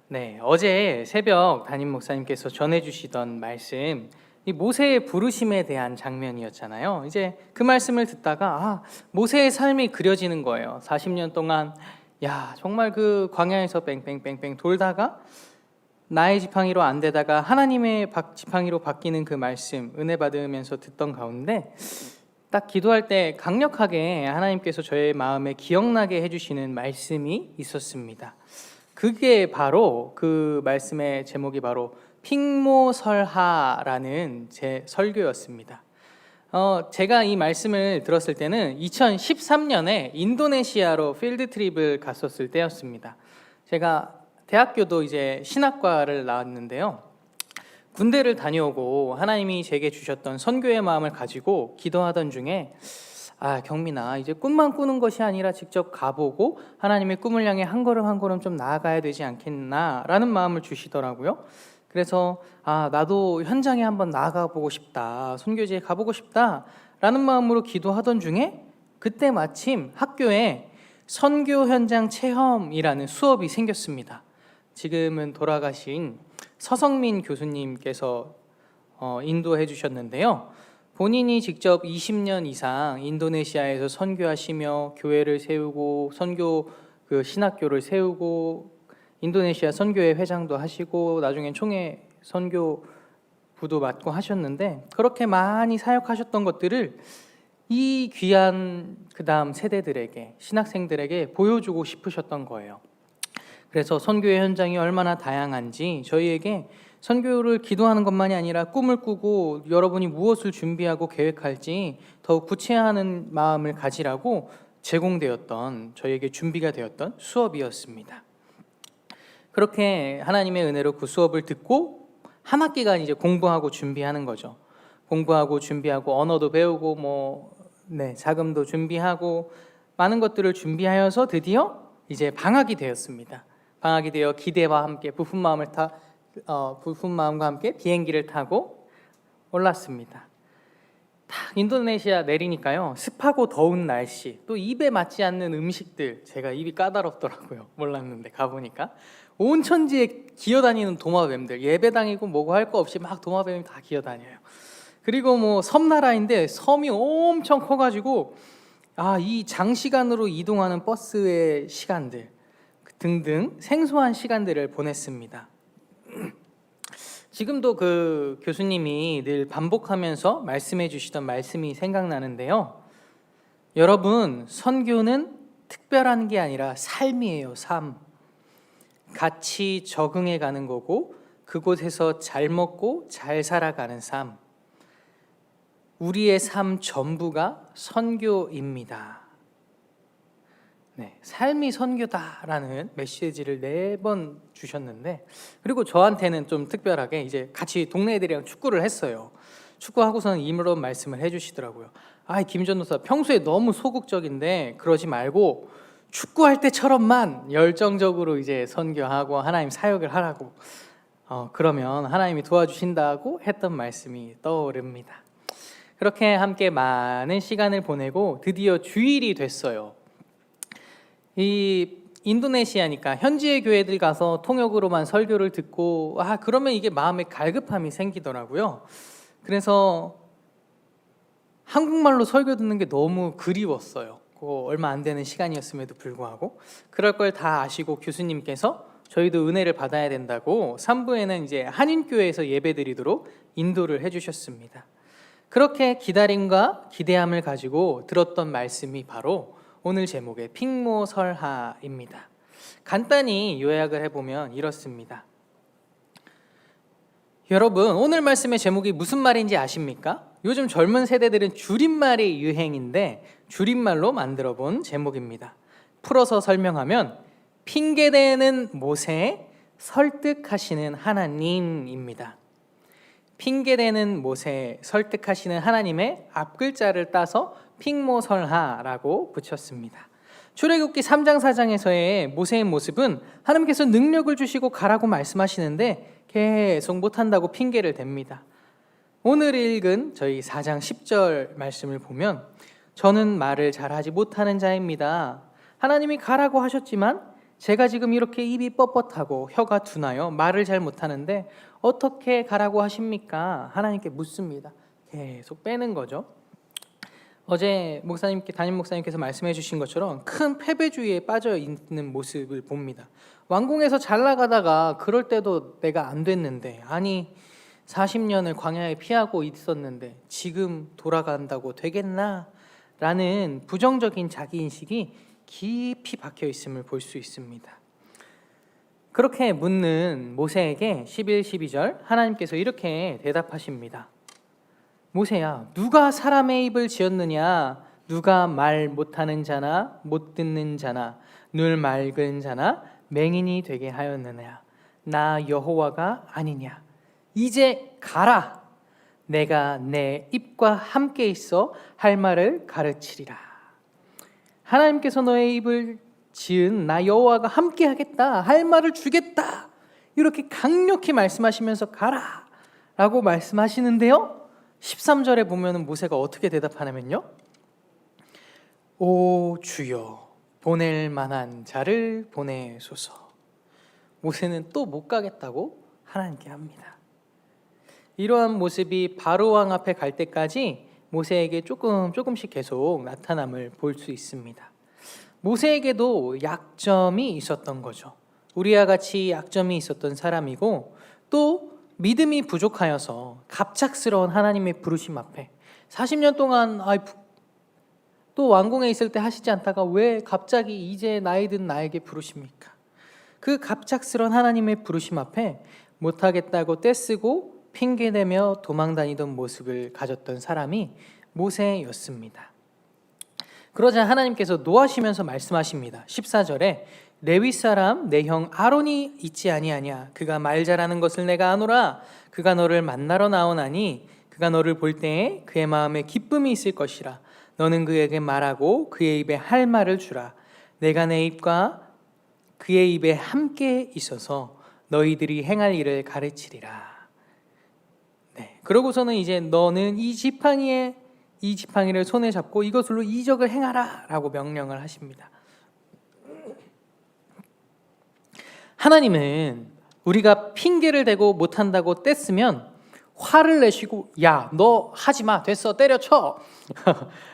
네, 어제 새벽 담임 목사님께서 전해주시던 말씀, 이 모세의 부르심에 대한 장면이었잖아요. 이제 그 말씀을 듣다가 모세의 삶이 그려지는 거예요. 40년 동안 정말 그 광야에서 뺑뺑뺑뺑 돌다가 나의 지팡이로 안 되다가 하나님의 지팡이로 바뀌는 그 말씀, 은혜 받으면서 듣던 가운데 딱 기도할 때 강력하게 하나님께서 저의 마음에 기억나게 해주시는 말씀이 있었습니다. 그게 바로 그 말씀의 제목이 바로 핑모설하라는 제 설교였습니다. 제가 이 말씀을 들었을 때는 2013년에 인도네시아로 필드 트립을 갔었을 때였습니다. 제가 대학교도 이제 신학과를 나왔는데요. 군대를 다녀오고 하나님이 제게 주셨던 선교의 마음을 가지고 기도하던 중에 경민아, 이제 꿈만 꾸는 것이 아니라 직접 가보고 하나님의 꿈을 향해 한 걸음 한 걸음 좀 나아가야 되지 않겠나 라는 마음을 주시더라고요. 그래서 나도 현장에 한번 나아가 보고 싶다, 선교지에 가보고 싶다 라는 마음으로 기도하던 중에 그때 마침 학교에 선교 현장 체험이라는 수업이 생겼습니다. 지금은 돌아가신 서성민 교수님께서 인도해 주셨는데요. 본인이 직접 20년 이상 인도네시아에서 선교하시며 교회를 세우고 선교 신학교를 세우고 인도네시아 선교회 회장도 하시고 나중엔 총회 선교부도 맡고 하셨는데, 그렇게 많이 사역하셨던 것들을 이 귀한 그다음 세대들에게, 신학생들에게 보여주고 싶으셨던 거예요. 그래서 선교의 현장이 얼마나 다양한지 저희에게 선교를 기도하는 것만이 아니라 꿈을 꾸고 여러분이 무엇을 준비하고 계획할지 더욱 구체화하는 마음을 가지라고 제공되었던, 저희에게 준비가 되었던 수업이었습니다. 그렇게 하나님의 은혜로 그 수업을 듣고 한 학기간 이제 공부하고 준비하는 거죠. 공부하고 준비하고 언어도 배우고 자금도 준비하고 많은 것들을 준비하여서 드디어 이제 방학이 되었습니다. 방학이 되어 기대와 함께 부푼 마음과 함께 비행기를 타고 올랐습니다. 딱 인도네시아 내리니까요, 습하고 더운 날씨, 또 입에 맞지 않는 음식들, 제가 입이 까다롭더라고요. 몰랐는데 가보니까 온 천지에 기어다니는 도마뱀들, 예배당이고 뭐고 할 거 없이 막 도마뱀이 다 기어다녀요. 그리고 섬나라인데 섬이 엄청 커가지고 이 장시간으로 이동하는 버스의 시간들 등등 생소한 시간들을 보냈습니다. 지금도 그 교수님이 늘 반복하면서 말씀해 주시던 말씀이 생각나는데요. 여러분, 선교는 특별한 게 아니라 삶이에요. 삶. 같이 적응해 가는 거고 그곳에서 잘 먹고 잘 살아가는 삶. 우리의 삶 전부가 선교입니다. 삶이 선교다라는 메시지를 4번 주셨는데, 그리고 저한테는 좀 특별하게 이제 같이 동네 애들이랑 축구를 했어요. 축구하고서는 이런 말씀을 해주시더라고요. 김 전도사, 평소에 너무 소극적인데 그러지 말고 축구할 때처럼만 열정적으로 이제 선교하고 하나님 사역을 하라고, 그러면 하나님이 도와주신다고 했던 말씀이 떠오릅니다. 그렇게 함께 많은 시간을 보내고 드디어 주일이 됐어요. 이 인도네시아니까 현지의 교회들 가서 통역으로만 설교를 듣고 그러면 이게 마음에 갈급함이 생기더라고요. 그래서 한국말로 설교 듣는 게 너무 그리웠어요. 얼마 안 되는 시간이었음에도 불구하고 그럴 걸 다 아시고 교수님께서 저희도 은혜를 받아야 된다고 3부에는 이제 한인교회에서 예배드리도록 인도를 해주셨습니다. 그렇게 기다림과 기대함을 가지고 들었던 말씀이 바로 오늘 제목의 핑모설하입니다. 간단히 요약을 해보면 이렇습니다. 여러분, 오늘 말씀의 제목이 무슨 말인지 아십니까? 요즘 젊은 세대들은 줄임말이 유행인데 줄임말로 만들어 본 제목입니다. 풀어서 설명하면 핑계대는 모세, 설득하시는 하나님입니다. 핑계대는 모세, 설득하시는 하나님의 앞글자를 따서 핑모설하라고 붙였습니다. 출애굽기 3장 4장에서의 모세의 모습은 하나님께서 능력을 주시고 가라고 말씀하시는데 계속 못한다고 핑계를 댑니다. 오늘 읽은 저희 4장 10절 말씀을 보면 저는 말을 잘하지 못하는 자입니다. 하나님이 가라고 하셨지만 제가 지금 이렇게 입이 뻣뻣하고 혀가 둔하여 말을 잘 못하는데 어떻게 가라고 하십니까? 하나님께 묻습니다. 계속 빼는 거죠. 어제 담임 목사님께서 말씀해 주신 것처럼 큰 패배주의에 빠져 있는 모습을 봅니다. 왕궁에서 잘 나가다가 그럴 때도 내가 안 됐는데, 아니 40년을 광야에 피하고 있었는데 지금 돌아간다고 되겠나? 라는 부정적인 자기인식이 깊이 박혀 있음을 볼 수 있습니다. 그렇게 묻는 모세에게 11, 12절 하나님께서 이렇게 대답하십니다. 모세야, 누가 사람의 입을 지었느냐? 누가 말 못하는 자나 못 듣는 자나 눈 맑은 자나 맹인이 되게 하였느냐? 나 여호와가 아니냐? 이제 가라. 내가 내 입과 함께 있어 할 말을 가르치리라. 하나님께서 너의 입을 지은 나 여호와가 함께 하겠다, 할 말을 주겠다, 이렇게 강력히 말씀하시면서 가라 라고 말씀하시는데요, 13절에 보면 모세가 어떻게 대답하냐면요, 오 주여, 보낼 만한 자를 보내소서. 모세는 또 못 가겠다고 하나님께 합니다. 이러한 모습이 바로 왕 앞에 갈 때까지 모세에게 조금씩 계속 나타남을 볼 수 있습니다. 모세에게도 약점이 있었던 거죠. 우리와 같이 약점이 있었던 사람이고, 또 믿음이 부족하여서 갑작스러운 하나님의 부르심 앞에 40년 동안 또 왕궁에 있을 때 하시지 않다가 왜 갑자기 이제 나이 든 나에게 부르십니까? 그 갑작스러운 하나님의 부르심 앞에 못하겠다고 떼쓰고 핑계대며 도망다니던 모습을 가졌던 사람이 모세였습니다. 그러자 하나님께서 노하시면서 말씀하십니다. 14절에 레위 사람 내 형 아론이 있지 아니하냐? 그가 말 잘하는 것을 내가 아노라. 그가 너를 만나러 나오나니 그가 너를 볼 때에 그의 마음에 기쁨이 있을 것이라. 너는 그에게 말하고 그의 입에 할 말을 주라. 내가 내 입과 그의 입에 함께 있어서 너희들이 행할 일을 가르치리라. 네, 그러고서는 이제 너는 이 지팡이를 손에 잡고 이것으로 이적을 행하라 라고 명령을 하십니다. 하나님은 우리가 핑계를 대고 못한다고 떼쓰면 화를 내시고 야, 너 하지마, 됐어, 때려쳐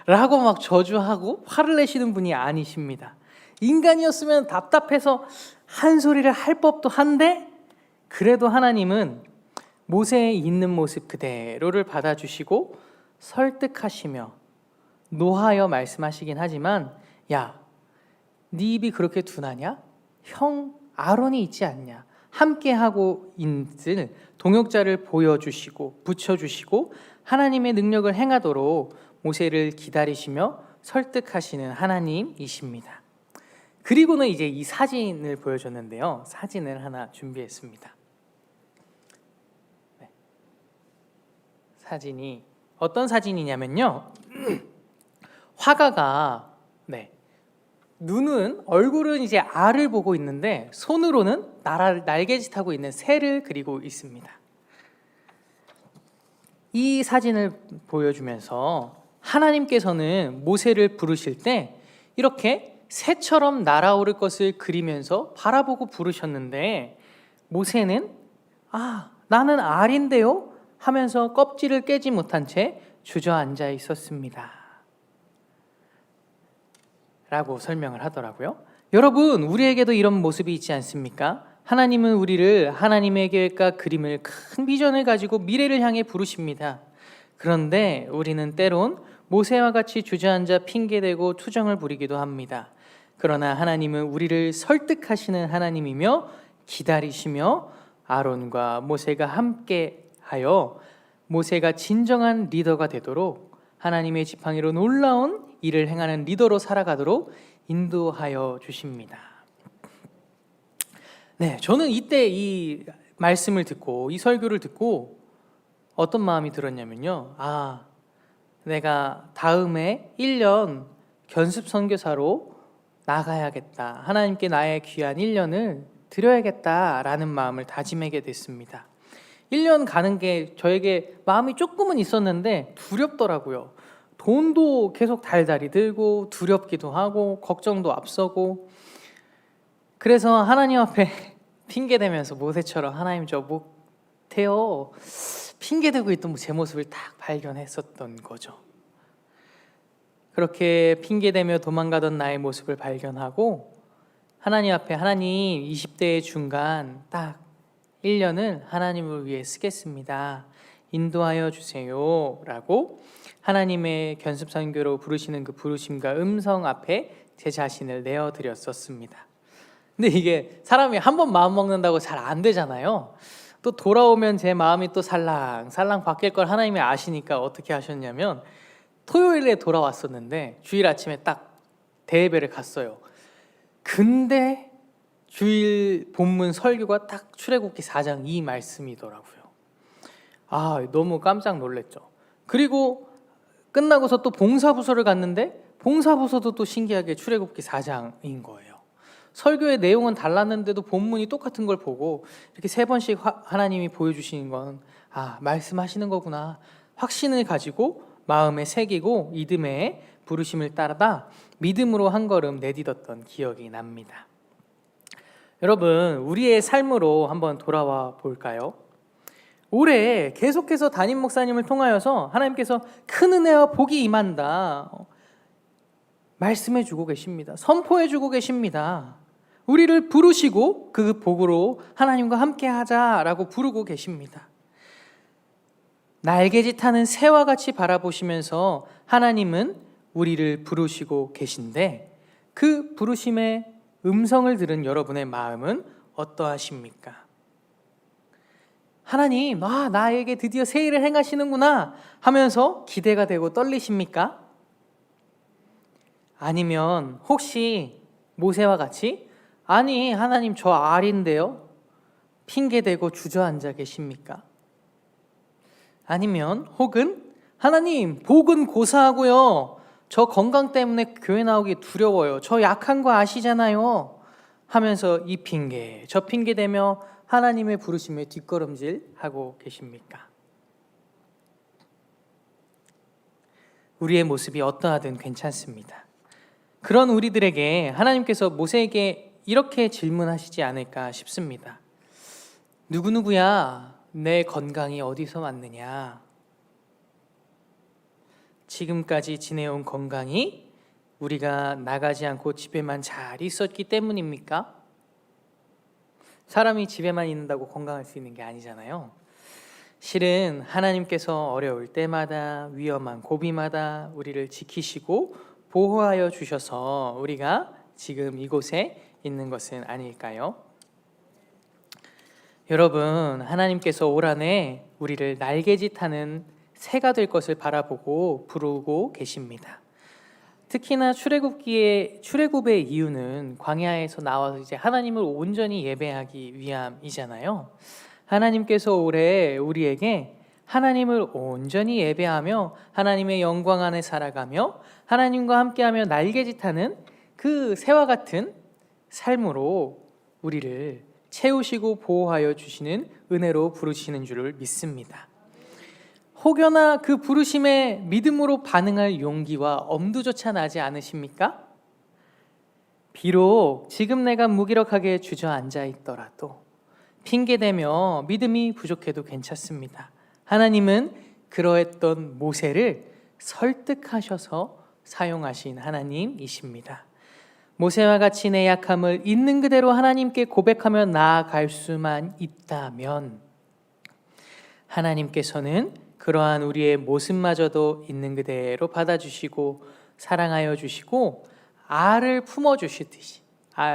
라고 막 저주하고 화를 내시는 분이 아니십니다. 인간이었으면 답답해서 한 소리를 할 법도 한데, 그래도 하나님은 모세의 있는 모습 그대로를 받아주시고 설득하시며 노하여 말씀하시긴 하지만, 야, 네 입이 그렇게 둔하냐? 형 아론이 있지 않냐? 함께하고 있을 동역자를 보여주시고 붙여주시고 하나님의 능력을 행하도록 모세를 기다리시며 설득하시는 하나님이십니다. 그리고는 이제 이 사진을 보여줬는데요, 사진을 하나 준비했습니다. 네. 사진이 어떤 사진이냐면요, 화가가 눈은, 얼굴은 이제 알을 보고 있는데 손으로는 날개짓하고 있는 새를 그리고 있습니다. 이 사진을 보여주면서 하나님께서는 모세를 부르실 때 이렇게 새처럼 날아오를 것을 그리면서 바라보고 부르셨는데, 모세는 나는 알인데요 하면서 껍질을 깨지 못한 채 주저앉아 있었습니다 라고 설명을 하더라고요. 여러분, 우리에게도 이런 모습이 있지 않습니까? 하나님은 우리를 하나님의 계획과 그림을, 큰 비전을 가지고 미래를 향해 부르십니다. 그런데 우리는 때론 모세와 같이 주저앉아 핑계대고 투정을 부리기도 합니다. 그러나 하나님은 우리를 설득하시는 하나님이며 기다리시며 아론과 모세가 함께하여 모세가 진정한 리더가 되도록, 하나님의 지팡이로 놀라운 일을 행하는 리더로 살아가도록 인도하여 주십니다. 네, 저는 이때 이 말씀을 듣고 이 설교를 듣고 어떤 마음이 들었냐면요, 내가 다음에 1년 견습 선교사로 나가야겠다, 하나님께 나의 귀한 1년을 드려야겠다라는 마음을 다짐하게 됐습니다. 1년 가는 게 저에게 마음이 조금은 있었는데 두렵더라고요. 돈도 계속 달달이 들고 두렵기도 하고 걱정도 앞서고, 그래서 하나님 앞에 핑계대면서 모세처럼 하나님 저 못해요 핑계대고 있던 제 모습을 딱 발견했었던 거죠. 그렇게 핑계대며 도망가던 나의 모습을 발견하고 하나님 앞에 하나님 20대의 중간 딱 1년을 하나님을 위해 쓰겠습니다. 인도하여 주세요 라고 하나님의 견습선교로 부르시는 그 부르심과 음성 앞에 제 자신을 내어드렸었습니다. 근데 이게 사람이 한 번 마음 먹는다고 잘 안 되잖아요. 또 돌아오면 제 마음이 또 살랑살랑 바뀔 걸 하나님이 아시니까 어떻게 하셨냐면 토요일에 돌아왔었는데 주일 아침에 딱 대예배를 갔어요. 근데 주일 본문 설교가 딱 출애굽기 4장 이 말씀이더라고요. 너무 깜짝 놀랐죠. 그리고 끝나고서 또 봉사부서를 갔는데 봉사부서도 또 신기하게 출애굽기 4장인 거예요. 설교의 내용은 달랐는데도 본문이 똑같은 걸 보고 이렇게 3번씩 하나님이 보여주시는 건 말씀하시는 거구나 확신을 가지고 마음에 새기고 이듬해 부르심을 따르다 믿음으로 한 걸음 내딛었던 기억이 납니다. 여러분, 우리의 삶으로 한번 돌아와 볼까요? 올해 계속해서 담임 목사님을 통하여서 하나님께서 큰 은혜와 복이 임한다 말씀해 주고 계십니다. 선포해 주고 계십니다. 우리를 부르시고 그 복으로 하나님과 함께 하자라고 부르고 계십니다. 날개짓하는 새와 같이 바라보시면서 하나님은 우리를 부르시고 계신데 그 부르심의 음성을 들은 여러분의 마음은 어떠하십니까? 하나님, 나에게 드디어 새 일을 행하시는구나 하면서 기대가 되고 떨리십니까? 아니면 혹시 모세와 같이 하나님 저 알인데요? 핑계대고 주저앉아 계십니까? 아니면 혹은 하나님 복은 고사하고요 저 건강 때문에 교회 나오기 두려워요 저 약한 거 아시잖아요 하면서 이 핑계 저 핑계 대며 하나님의 부르심에 뒷걸음질하고 계십니까? 우리의 모습이 어떠하든 괜찮습니다. 그런 우리들에게 하나님께서 모세에게 이렇게 질문하시지 않을까 싶습니다. 누구누구야 내 건강이 어디서 왔느냐? 지금까지 지내온 건강이 우리가 나가지 않고 집에만 잘 있었기 때문입니까? 사람이 집에만 있는다고 건강할 수 있는 게 아니잖아요. 실은 하나님께서 어려울 때마다 위험한 고비마다 우리를 지키시고 보호하여 주셔서 우리가 지금 이곳에 있는 것은 아닐까요? 여러분, 하나님께서 올 한해 우리를 날개짓하는 새가 될 것을 바라보고 부르고 계십니다. 특히나 출애굽의 이유는 광야에서 나와서 이제 하나님을 온전히 예배하기 위함이잖아요. 하나님께서 올해 우리에게 하나님을 온전히 예배하며 하나님의 영광 안에 살아가며 하나님과 함께하며 날개짓하는 그 새와 같은 삶으로 우리를 채우시고 보호하여 주시는 은혜로 부르시는 줄을 믿습니다. 혹여나 그 부르심에 믿음으로 반응할 용기와 엄두조차 나지 않으십니까? 비록 지금 내가 무기력하게 주저앉아 있더라도 핑계대며 믿음이 부족해도 괜찮습니다. 하나님은 그러했던 모세를 설득하셔서 사용하신 하나님이십니다. 모세와 같이 내 약함을 있는 그대로 하나님께 고백하며 나아갈 수만 있다면 하나님께서는 그러한 우리의 모습마저도 있는 그대로 받아주시고 사랑하여 주시고 알을 품어주시듯이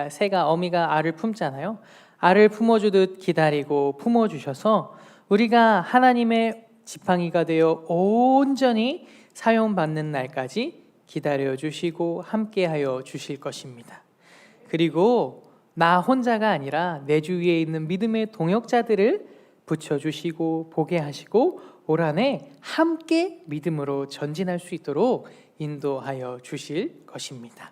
새가 어미가 알을 품잖아요. 알을 품어주듯 기다리고 품어주셔서 우리가 하나님의 지팡이가 되어 온전히 사용받는 날까지 기다려주시고 함께하여 주실 것입니다. 그리고 나 혼자가 아니라 내 주위에 있는 믿음의 동역자들을 붙여주시고 보게 하시고 올 한해 함께 믿음으로 전진할 수 있도록 인도하여 주실 것입니다.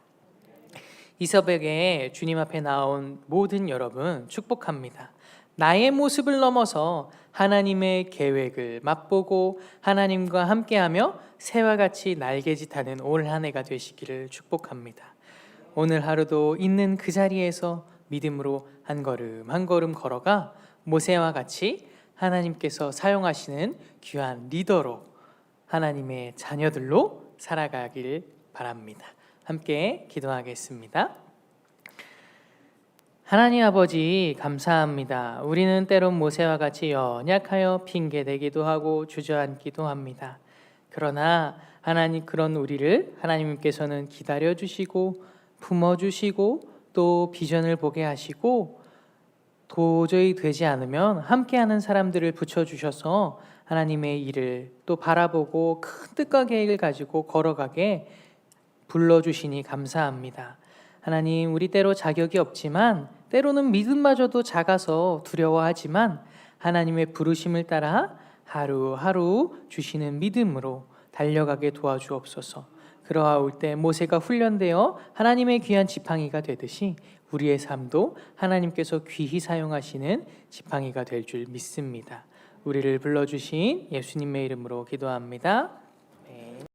이 새벽에 주님 앞에 나온 모든 여러분 축복합니다. 나의 모습을 넘어서 하나님의 계획을 맛보고 하나님과 함께하며 새와 같이 날개짓하는 올 한 해가 되시기를 축복합니다. 오늘 하루도 있는 그 자리에서 믿음으로 한 걸음 한 걸음 걸어가 모세와 같이 하나님께서 사용하시는 귀한 리더로 하나님의 자녀들로 살아가길 바랍니다. 함께 기도하겠습니다. 하나님 아버지 감사합니다. 우리는 때론 모세와 같이 연약하여 핑계대기도 하고 주저앉기도 합니다. 그러나 하나님, 그런 우리를 하나님께서는 기다려주시고 품어주시고 또 비전을 보게 하시고 도저히 되지 않으면 함께하는 사람들을 붙여주셔서 하나님의 일을 또 바라보고 큰 뜻과 계획을 가지고 걸어가게 불러주시니 감사합니다. 하나님, 우리 때로 자격이 없지만 때로는 믿음마저도 작아서 두려워하지만 하나님의 부르심을 따라 하루하루 주시는 믿음으로 달려가게 도와주옵소서. 그러하올 때 모세가 훈련되어 하나님의 귀한 지팡이가 되듯이 우리의 삶도 하나님께서 귀히 사용하시는 지팡이가 될 줄 믿습니다. 우리를 불러주신 예수님의 이름으로 기도합니다.